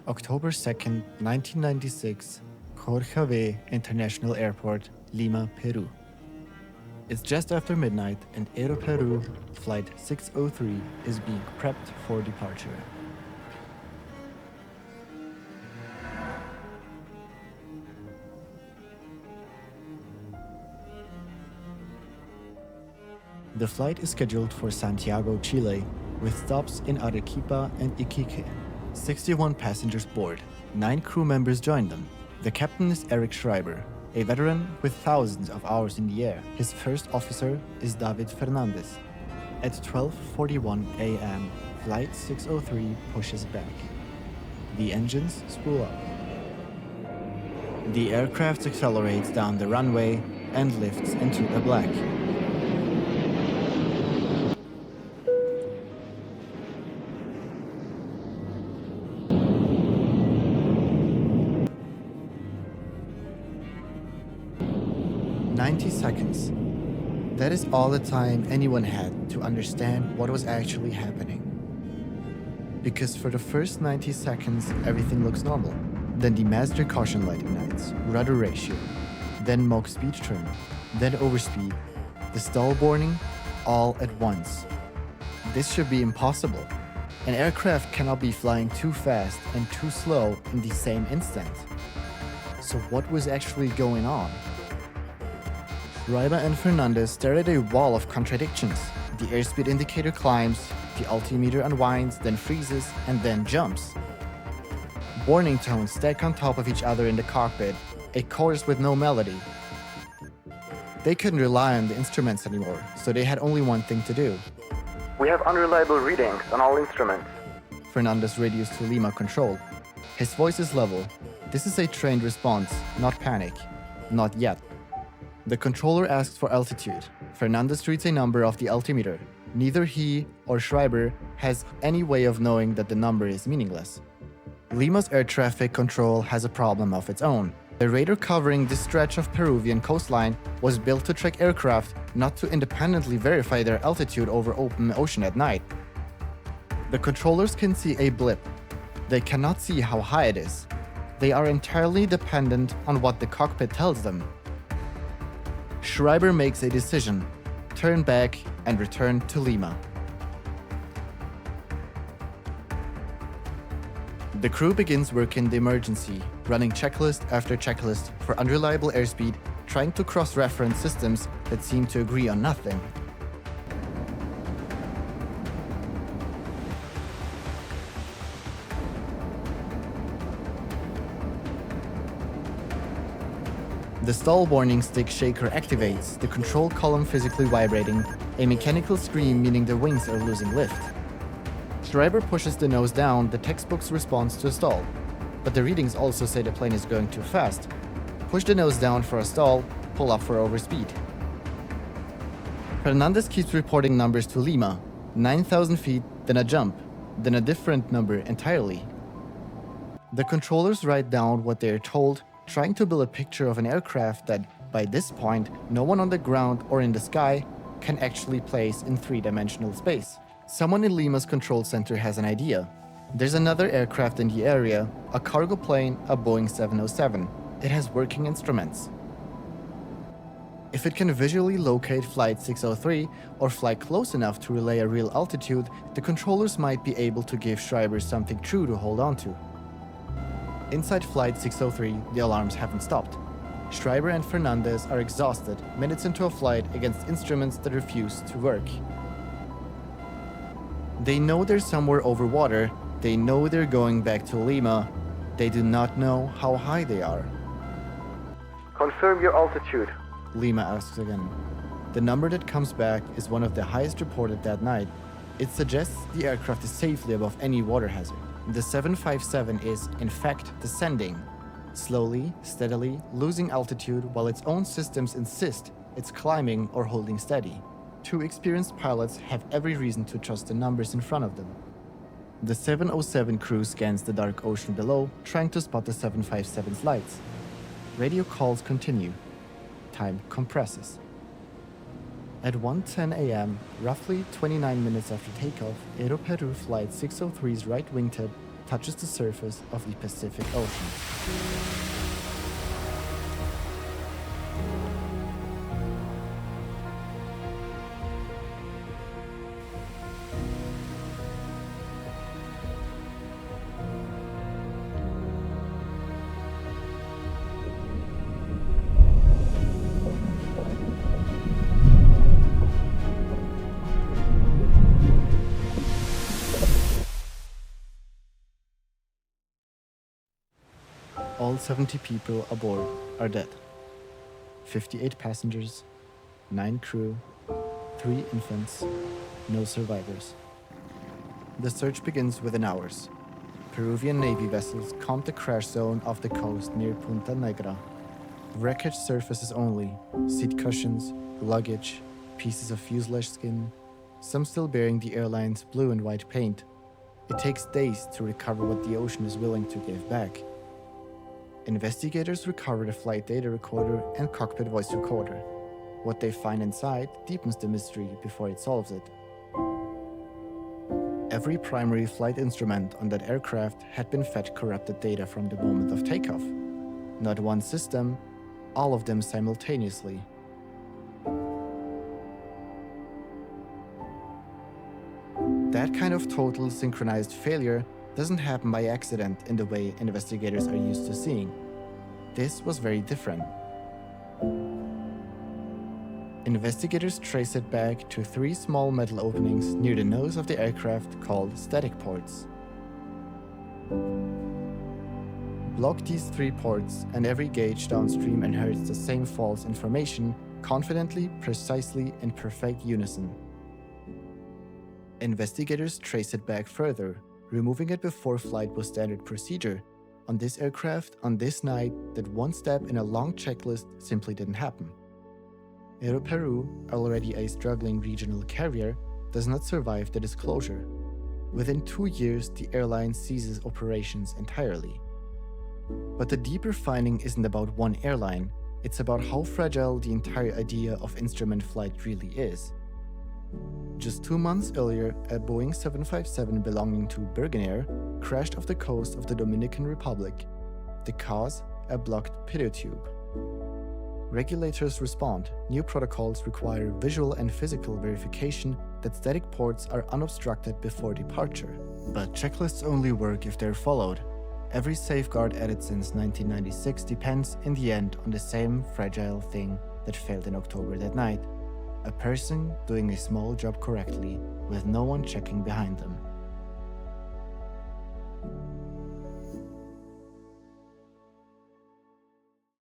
October 2nd, 1996, Jorge International Airport, Lima, Peru. It's just after midnight and Aeroperú Flight 603 is being prepped for departure. The flight is scheduled for Santiago, Chile, with stops in Arequipa and Iquique. 61 passengers board. 9 crew members join them. The captain is Eric Schreiber, a veteran with thousands of hours in the air. His first officer is David Fernandez. At 12:41 a.m., Flight 603 pushes back. The engines spool up. The aircraft accelerates down the runway and lifts into the black. Seconds. That is all the time anyone had to understand what was actually happening. Because for the first 90 seconds, everything looks normal. Then the master caution light ignites, rudder ratio, then Mach speed trim, then overspeed, the stall warning, all at once. This should be impossible. An aircraft cannot be flying too fast and too slow in the same instant. So what was actually going on? Schreiber and Fernandez stare at a wall of contradictions. The airspeed indicator climbs, the altimeter unwinds, then freezes, and then jumps. Warning tones stack on top of each other in the cockpit, a chorus with no melody. They couldn't rely on the instruments anymore, so they had only one thing to do. We have unreliable readings on all instruments. Fernandez radios to Lima control. His voice is level. This is a trained response, not panic. Not yet. The controller asks for altitude. Fernandez reads a number off the altimeter. Neither he or Schreiber has any way of knowing that the number is meaningless. Lima's air traffic control has a problem of its own. The radar covering this stretch of Peruvian coastline was built to track aircraft, not to independently verify their altitude over open ocean at night. The controllers can see a blip. They cannot see how high it is. They are entirely dependent on what the cockpit tells them. Schreiber makes a decision, turn back and return to Lima. The crew begins work in the emergency, running checklist after checklist for unreliable airspeed, trying to cross-reference systems that seem to agree on nothing. The stall warning stick shaker activates, the control column physically vibrating, a mechanical scream meaning the wings are losing lift. Schreiber pushes the nose down, the textbook's response to a stall. But the readings also say the plane is going too fast. Push the nose down for a stall, pull up for overspeed. Fernandez keeps reporting numbers to Lima, 9,000 feet, then a jump, then a different number entirely. The controllers write down what they are told, trying to build a picture of an aircraft that, by this point, no one on the ground or in the sky can actually place in three-dimensional space. Someone in Lima's control center has an idea. There's another aircraft in the area, a cargo plane, a Boeing 707. It has working instruments. If it can visually locate Flight 603 or fly close enough to relay a real altitude, the controllers might be able to give Schreiber something true to hold on to. Inside Flight 603, the alarms haven't stopped. Schreiber and Fernandez are exhausted, minutes into a flight against instruments that refuse to work. They know they're somewhere over water, they know they're going back to Lima, they do not know how high they are. Confirm your altitude. Lima asks again. The number that comes back is one of the highest reported that night. It suggests the aircraft is safely above any water hazard. The 757 is, in fact, descending, slowly, steadily, losing altitude while its own systems insist it's climbing or holding steady. 2 experienced pilots have every reason to trust the numbers in front of them. The 707 crew scans the dark ocean below, trying to spot the 757's lights. Radio calls continue. Time compresses. At 1:10 a.m., roughly 29 minutes after takeoff, Aeroperú Flight 603's right wingtip touches the surface of the Pacific Ocean. All 70 people aboard are dead. 58 passengers, 9 crew, 3 infants, no survivors. The search begins within hours. Peruvian Navy vessels comb the crash zone off the coast near Punta Negra. Wreckage surfaces only, seat cushions, luggage, pieces of fuselage skin, some still bearing the airline's blue and white paint. It takes days to recover what the ocean is willing to give back. Investigators recover the flight data recorder and cockpit voice recorder. What they find inside deepens the mystery before it solves it. Every primary flight instrument on that aircraft had been fed corrupted data from the moment of takeoff. Not one system, all of them simultaneously. That kind of total synchronized failure doesn't happen by accident in the way investigators are used to seeing. This was very different. Investigators trace it back to 3 small metal openings near the nose of the aircraft called static ports. Block these 3 ports and every gauge downstream inherits the same false information, confidently, precisely, in perfect unison. Investigators trace it back further, removing it before flight was standard procedure. On this aircraft, on this night, that one step in a long checklist simply didn't happen. Aeroperú, already a struggling regional carrier, does not survive the disclosure. Within 2 years, the airline ceases operations entirely. But the deeper finding isn't about one airline, it's about how fragile the entire idea of instrument flight really is. Just 2 months earlier, a Boeing 757 belonging to Bergenair crashed off the coast of the Dominican Republic. The cause? A blocked pitot tube. Regulators respond. New protocols require visual and physical verification that static ports are unobstructed before departure. But checklists only work if they're followed. Every safeguard added since 1996 depends, in the end, on the same fragile thing that failed in October that night. A person doing a small job correctly, with no one checking behind them.